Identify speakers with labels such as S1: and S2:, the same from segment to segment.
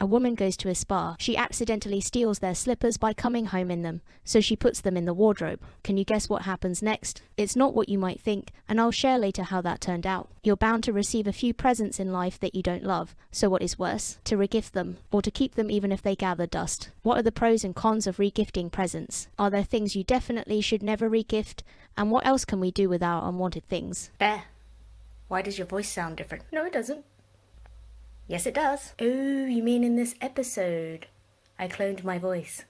S1: A woman goes to a spa. She accidentally steals their slippers by coming home in them, so she puts them in the wardrobe. Can you guess what happens next? It's not what you might think, and I'll share later how that turned out. You're bound to receive a few presents in life that you don't love, so what is worse? To regift them, or to keep them even if they gather dust. What are the pros and cons of regifting presents? Are there things you definitely should never regift? And what else can we do with our unwanted things?
S2: Bear, why does your voice sound different? No, it doesn't. Yes, it does. Oh, you mean in this episode? I cloned my voice.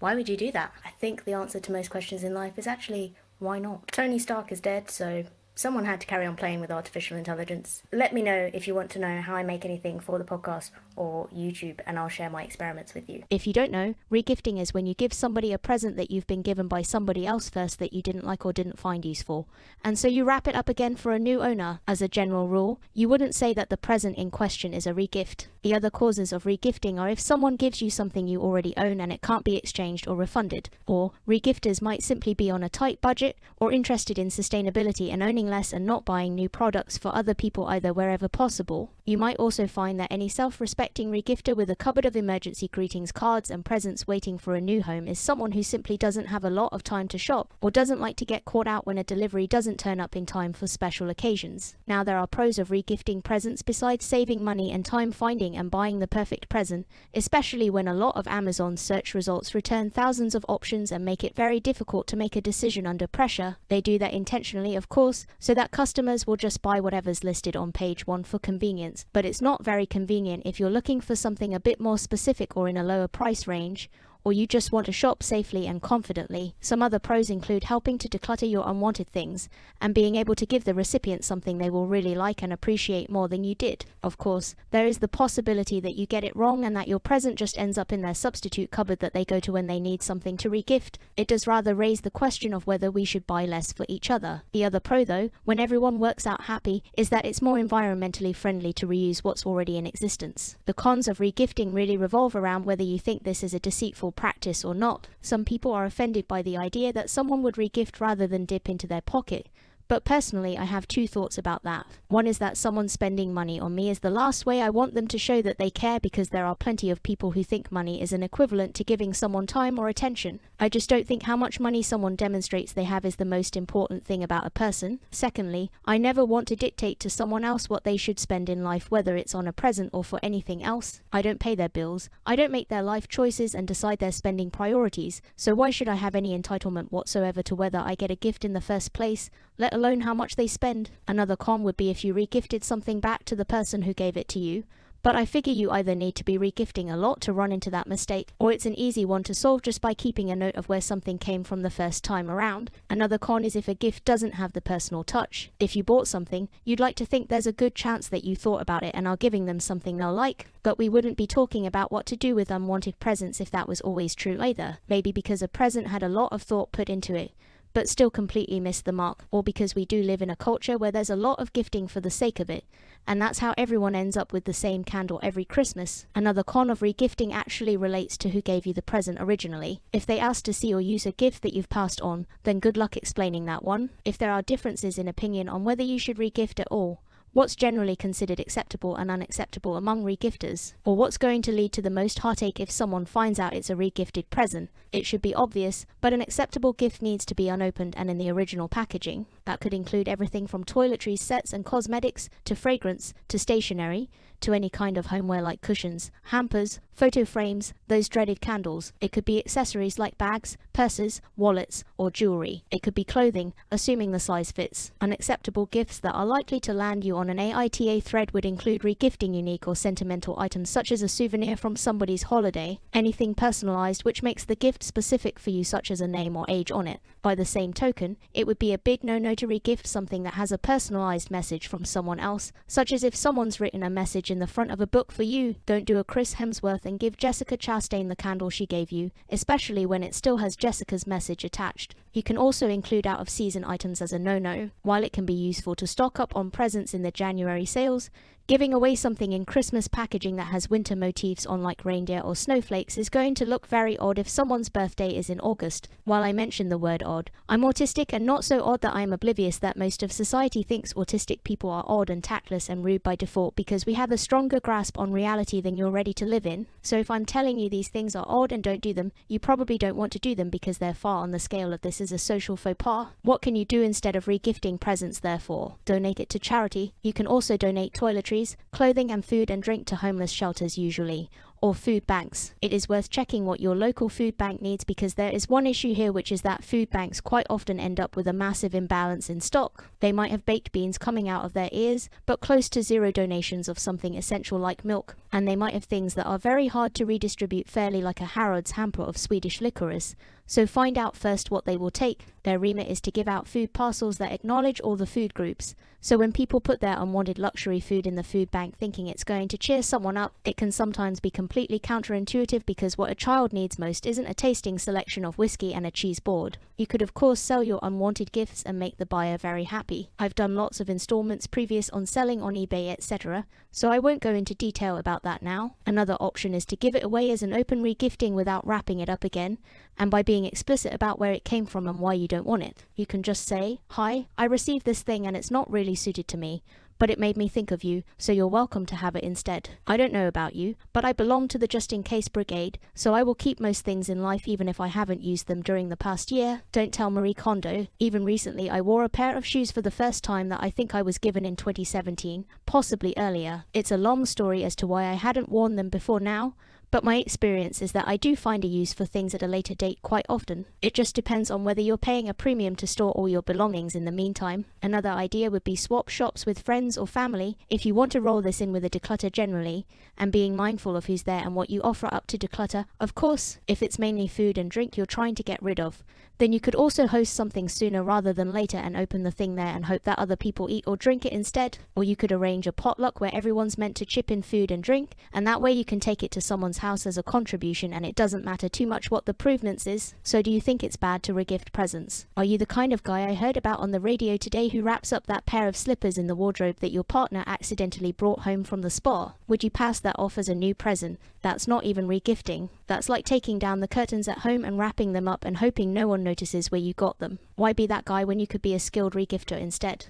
S2: Why would you do that? I think the answer to most questions in life is actually, why not? Tony Stark is dead, so someone had to carry on playing with artificial intelligence. Let me know if you want to know how I make anything for the podcast or YouTube, and I'll share my experiments with you.
S1: If you don't know, regifting is when you give somebody a present that you've been given by somebody else first that you didn't like or didn't find useful, and so you wrap it up again for a new owner. As a general rule, you wouldn't say that the present in question is a regift. The other causes of regifting are if someone gives you something you already own and it can't be exchanged or refunded, or regifters might simply be on a tight budget or interested in sustainability and owning less and not buying new products for other people either wherever possible. You might also find that any self-respecting regifter with a cupboard of emergency greetings cards and presents waiting for a new home is someone who simply doesn't have a lot of time to shop or doesn't like to get caught out when a delivery doesn't turn up in time for special occasions. Now, there are pros of regifting presents besides saving money and time finding and buying the perfect present, especially when a lot of Amazon search results return thousands of options and make it very difficult to make a decision under pressure. They do that intentionally, of course, so that customers will just buy whatever's listed on page 1 for convenience, but it's not very convenient if you're looking for something a bit more specific or in a lower price range, or you just want to shop safely and confidently. Some other pros include helping to declutter your unwanted things and being able to give the recipient something they will really like and appreciate more than you did. Of course, there is the possibility that you get it wrong and that your present just ends up in their substitute cupboard that they go to when they need something to regift. It does rather raise the question of whether we should buy less for each other. The other pro though, when everyone works out happy, is that it's more environmentally friendly to reuse what's already in existence. The cons of regifting really revolve around whether you think this is a deceitful practice or not. Some people are offended by the idea that someone would regift rather than dip into their pocket, but personally I have two thoughts about that. One is that someone spending money on me is the last way I want them to show that they care, because there are plenty of people who think money is an equivalent to giving someone time or attention. I just don't think how much money someone demonstrates they have is the most important thing about a person. Secondly, I never want to dictate to someone else what they should spend in life, whether it's on a present or for anything else. I don't pay their bills, I don't make their life choices and decide their spending priorities, so why should I have any entitlement whatsoever to whether I get a gift in the first place, let alone how much they spend? Another con would be if you regifted something back to the person who gave it to you, but I figure you either need to be regifting a lot to run into that mistake, or it's an easy one to solve just by keeping a note of where something came from the first time around. Another con is if a gift doesn't have the personal touch. If you bought something, you'd like to think there's a good chance that you thought about it and are giving them something they'll like, but we wouldn't be talking about what to do with unwanted presents if that was always true either. Maybe because a present had a lot of thought put into it, but still completely missed the mark, or because we do live in a culture where there's a lot of gifting for the sake of it, and that's how everyone ends up with the same candle every Christmas. Another con of regifting actually relates to who gave you the present originally. If they ask to see or use a gift that you've passed on, then good luck explaining that one. If there are differences in opinion on whether you should regift at all, what's generally considered acceptable and unacceptable among regifters, or what's going to lead to the most heartache if someone finds out it's a regifted present? It should be obvious, but an acceptable gift needs to be unopened and in the original packaging. That could include everything from toiletries, sets and cosmetics, to fragrance, to stationery, to any kind of homeware like cushions, hampers, photo frames, those dreaded candles. It could be accessories like bags, purses, wallets, or jewelry. It could be clothing, assuming the size fits. Unacceptable gifts that are likely to land you on an AITA thread would include regifting unique or sentimental items such as a souvenir from somebody's holiday, anything personalized which makes the gift specific for you such as a name or age on it. By the same token, it would be a big no-no to regift something that has a personalized message from someone else, such as if someone's written a message in the front of a book for you. Don't do a Chris Hemsworth and give Jessica Chastain the candle she gave you, especially when it still has Jessica's message attached. You can also include out of season items as a no-no. While it can be useful to stock up on presents in the January sales, giving away something in Christmas packaging that has winter motifs on like reindeer or snowflakes is going to look very odd if someone's birthday is in August. While I mentioned the word odd, I'm autistic and not so odd that I am oblivious that most of society thinks autistic people are odd and tactless and rude by default because we have a stronger grasp on reality than you're ready to live in. So if I'm telling you these things are odd and don't do them, you probably don't want to do them because they're far on the scale of this is a social faux pas. What can you do instead of regifting presents therefore? Donate it to charity. You can also donate toiletries, clothing and food and drink to homeless shelters usually, or food banks. It is worth checking what your local food bank needs because there is one issue here, which is that food banks quite often end up with a massive imbalance in stock. They might have baked beans coming out of their ears, but close to zero donations of something essential like milk. And they might have things that are very hard to redistribute fairly, like a Harrods hamper of Swedish licorice. So find out first what they will take. Their remit is to give out food parcels that acknowledge all the food groups. So when people put their unwanted luxury food in the food bank thinking it's going to cheer someone up, it can sometimes be completely counterintuitive because what a child needs most isn't a tasting selection of whiskey and a cheese board. You could of course sell your unwanted gifts and make the buyer very happy. I've done lots of installments previous on selling on eBay, etc., so I won't go into detail about that now. Another option is to give it away as an open regifting without wrapping it up again, and by being explicit about where it came from and why you don't want it. You can just say, "Hi, I received this thing and it's not really suited to me, but it made me think of you, so you're welcome to have it instead. I don't know about you, but I belong to the just-in-case brigade, so I will keep most things in life even if I haven't used them during the past year. Don't tell Marie Kondo. Even recently I wore a pair of shoes for the first time that I think I was given in 2017, possibly earlier. It's a long story as to why I hadn't worn them before now, but my experience is that I do find a use for things at a later date quite often. It just depends on whether you're paying a premium to store all your belongings in the meantime. Another idea would be swap shops with friends or family if you want to roll this in with a declutter generally, and being mindful of who's there and what you offer up to declutter. Of course, if it's mainly food and drink you're trying to get rid of, then you could also host something sooner rather than later and open the thing there and hope that other people eat or drink it instead. Or you could arrange a potluck where everyone's meant to chip in food and drink, and that way you can take it to someone's house as a contribution and it doesn't matter too much what the provenance is. So do you think it's bad to regift presents? Are you the kind of guy I heard about on the radio today who wraps up that pair of slippers in the wardrobe that your partner accidentally brought home from the spa? Would you pass that off as a new present? That's not even regifting. That's like taking down the curtains at home and wrapping them up and hoping no one notices where you got them. Why be that guy when you could be a skilled regifter instead?